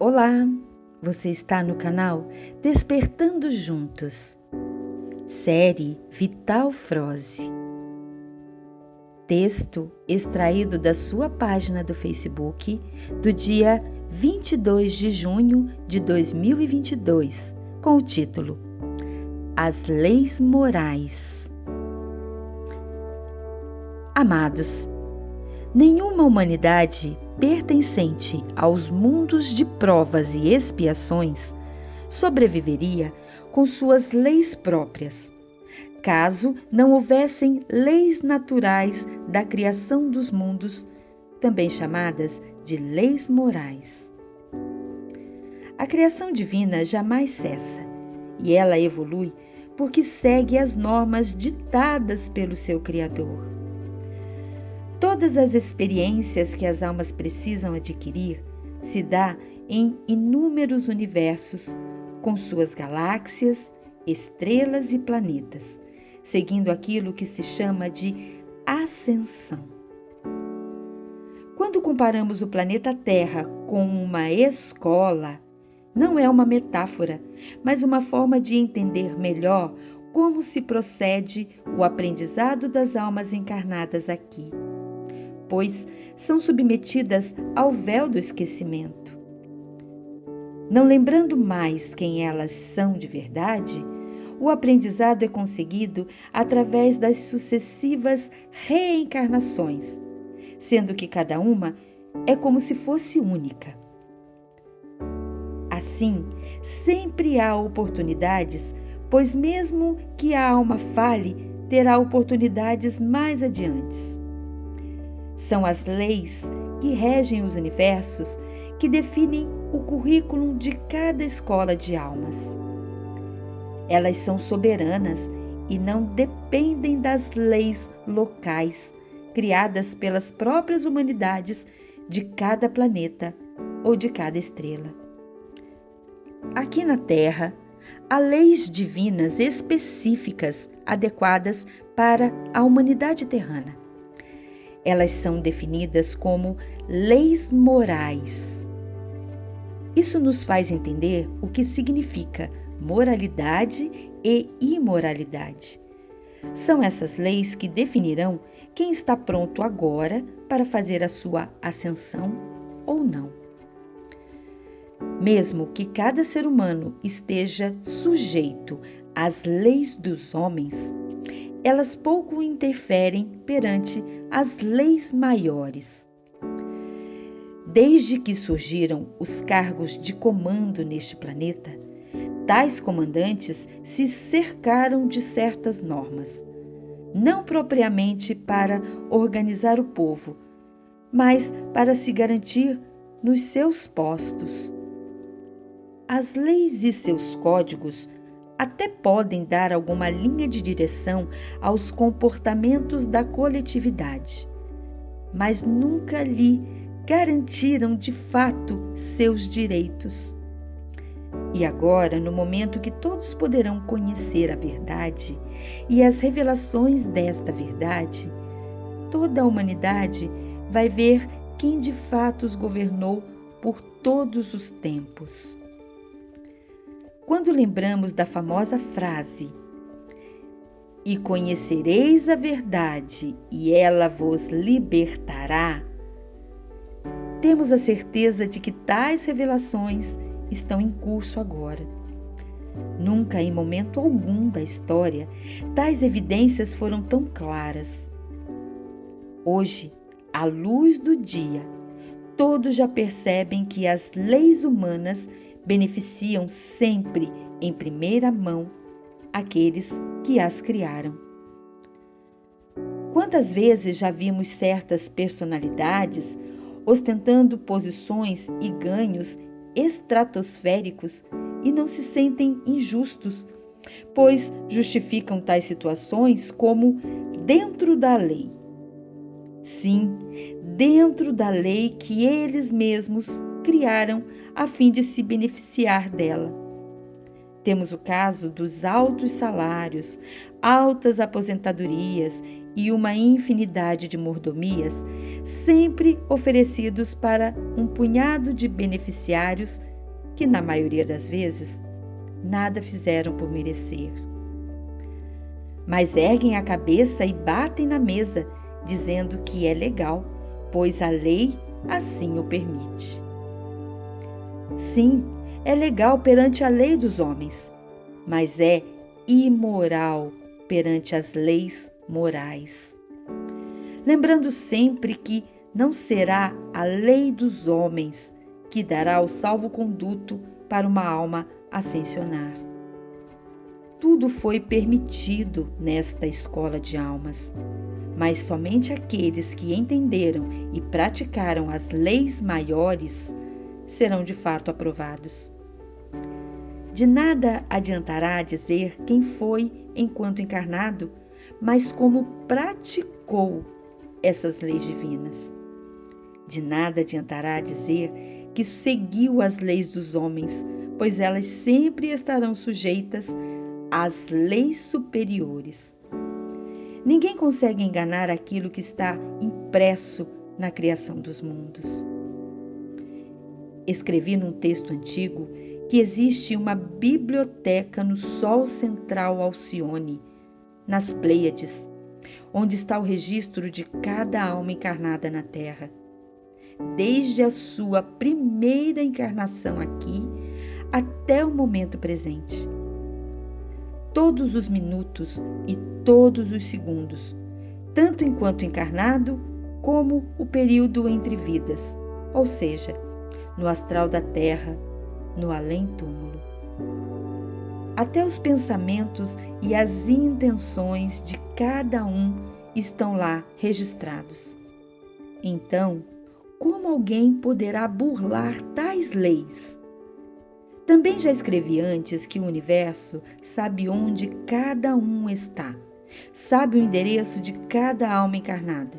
Olá, você está no canal Despertando Juntos, série Vital Froze. Texto extraído da sua página do Facebook do dia 22 de junho de 2022, com o título As Leis Morais. Amados, nenhuma humanidade pertencente aos mundos de provas e expiações sobreviveria com suas leis próprias, caso não houvessem leis naturais da criação dos mundos, também chamadas de leis morais. A criação divina jamais cessa, e ela evolui porque segue as normas ditadas pelo seu Criador. Todas as experiências que as almas precisam adquirir se dá em inúmeros universos, com suas galáxias, estrelas e planetas, seguindo aquilo que se chama de ascensão. Quando comparamos o planeta Terra com uma escola, não é uma metáfora, mas uma forma de entender melhor como se procede o aprendizado das almas encarnadas aqui, pois são submetidas ao véu do esquecimento. Não lembrando mais quem elas são de verdade, o aprendizado é conseguido através das sucessivas reencarnações, sendo que cada uma é como se fosse única. Assim, sempre há oportunidades, pois mesmo que a alma falhe, terá oportunidades mais adiante. São as leis que regem os universos que definem o currículo de cada escola de almas. Elas são soberanas e não dependem das leis locais criadas pelas próprias humanidades de cada planeta ou de cada estrela. Aqui na Terra, há leis divinas específicas adequadas para a humanidade terrana. Elas são definidas como leis morais. Isso nos faz entender o que significa moralidade e imoralidade. São essas leis que definirão quem está pronto agora para fazer a sua ascensão ou não. Mesmo que cada ser humano esteja sujeito às leis dos homens, elas pouco interferem perante as leis maiores. Desde que surgiram os cargos de comando neste planeta, tais comandantes se cercaram de certas normas, não propriamente para organizar o povo, mas para se garantir nos seus postos. As leis e seus códigos até podem dar alguma linha de direção aos comportamentos da coletividade, mas nunca lhe garantiram de fato seus direitos. E agora, no momento que todos poderão conhecer a verdade e as revelações desta verdade, toda a humanidade vai ver quem de fato os governou por todos os tempos. Quando lembramos da famosa frase "E conhecereis a verdade, e ela vos libertará", temos a certeza de que tais revelações estão em curso agora. Nunca, em momento algum da história, tais evidências foram tão claras. Hoje, à luz do dia, todos já percebem que as leis humanas beneficiam sempre, em primeira mão, aqueles que as criaram. Quantas vezes já vimos certas personalidades ostentando posições e ganhos estratosféricos e não se sentem injustos, pois justificam tais situações como dentro da lei. Sim, dentro da lei que eles mesmos criaram a fim de se beneficiar dela. Temos o caso dos altos salários, altas aposentadorias e uma infinidade de mordomias, sempre oferecidos para um punhado de beneficiários que na maioria das vezes nada fizeram por merecer. Mas erguem a cabeça e batem na mesa, dizendo que é legal, pois a lei assim o permite. Sim, é legal perante a lei dos homens, mas é imoral perante as leis morais. Lembrando sempre que não será a lei dos homens que dará o salvo-conduto para uma alma ascensionar. Tudo foi permitido nesta escola de almas, mas somente aqueles que entenderam e praticaram as leis maiores serão de fato aprovados. De nada adiantará dizer quem foi enquanto encarnado, mas como praticou essas leis divinas. De nada adiantará dizer que seguiu as leis dos homens, pois elas sempre estarão sujeitas às leis superiores. Ninguém consegue enganar aquilo que está impresso na criação dos mundos. Escrevi num texto antigo que existe uma biblioteca no Sol central Alcione, nas Pleiades, onde está o registro de cada alma encarnada na Terra, desde a sua primeira encarnação aqui até o momento presente. Todos os minutos e todos os segundos, tanto enquanto encarnado como o período entre vidas, ou seja, no astral da Terra, no além-túmulo. Até os pensamentos e as intenções de cada um estão lá registrados. Então, como alguém poderá burlar tais leis? Também já escrevi antes que o universo sabe onde cada um está, sabe o endereço de cada alma encarnada,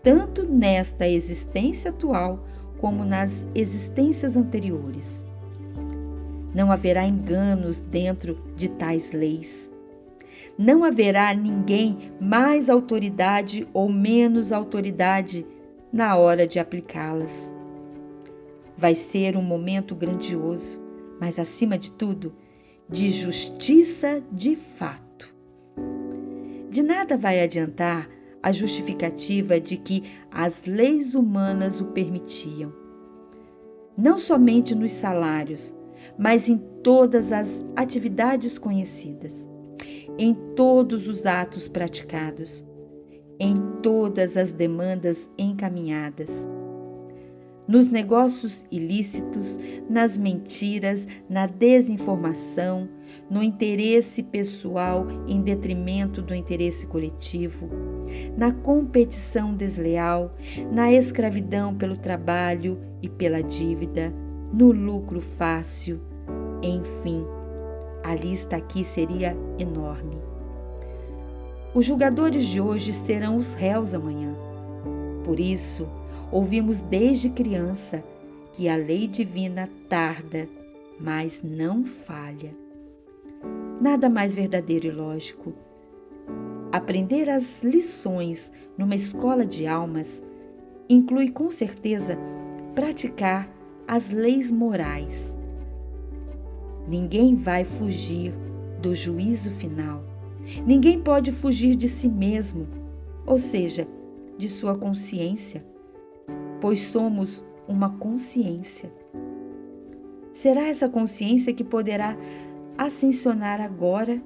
tanto nesta existência atual como nas existências anteriores. Não haverá enganos dentro de tais leis. Não haverá ninguém mais autoridade ou menos autoridade na hora de aplicá-las. Vai ser um momento grandioso, mas acima de tudo, de justiça de fato. De nada vai adiantar a justificativa de que as leis humanas o permitiam. Não somente nos salários, mas em todas as atividades conhecidas, em todos os atos praticados, em todas as demandas encaminhadas, nos negócios ilícitos, nas mentiras, na desinformação, no interesse pessoal em detrimento do interesse coletivo, na competição desleal, na escravidão pelo trabalho e pela dívida, no lucro fácil, enfim, a lista aqui seria enorme. Os julgadores de hoje serão os réus amanhã. Por isso, ouvimos desde criança que a lei divina tarda, mas não falha. Nada mais verdadeiro e lógico. Aprender as lições numa escola de almas inclui com certeza praticar as leis morais. Ninguém vai fugir do juízo final. Ninguém pode fugir de si mesmo, ou seja, de sua consciência, pois somos uma consciência. Será essa consciência que poderá ascensionar agora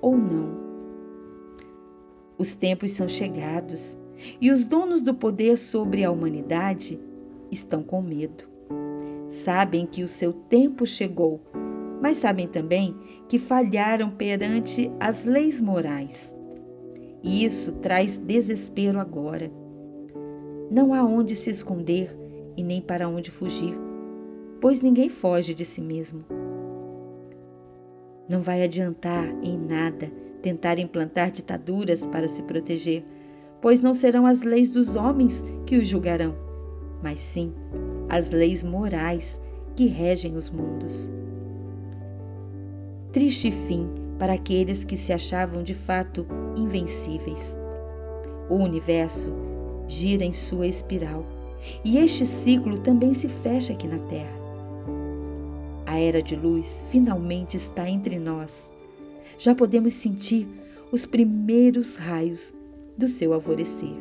ou não? Os tempos são chegados e os donos do poder sobre a humanidade estão com medo. Sabem que o seu tempo chegou, mas sabem também que falharam perante as leis morais. E isso traz desespero agora. Não há onde se esconder e nem para onde fugir, pois ninguém foge de si mesmo. Não vai adiantar em nada tentar implantar ditaduras para se proteger, pois não serão as leis dos homens que os julgarão, mas sim as leis morais que regem os mundos. Triste fim para aqueles que se achavam de fato invencíveis. O universo gira em sua espiral e este ciclo também se fecha aqui na Terra. A era de luz finalmente está entre nós. Já podemos sentir os primeiros raios do seu alvorecer.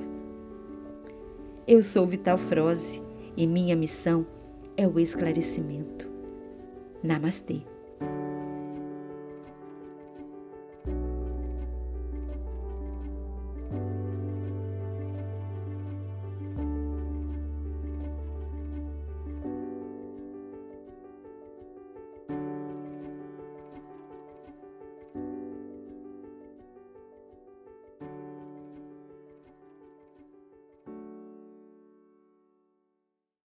Eu sou Vital Froze e minha missão é o esclarecimento. Namastê.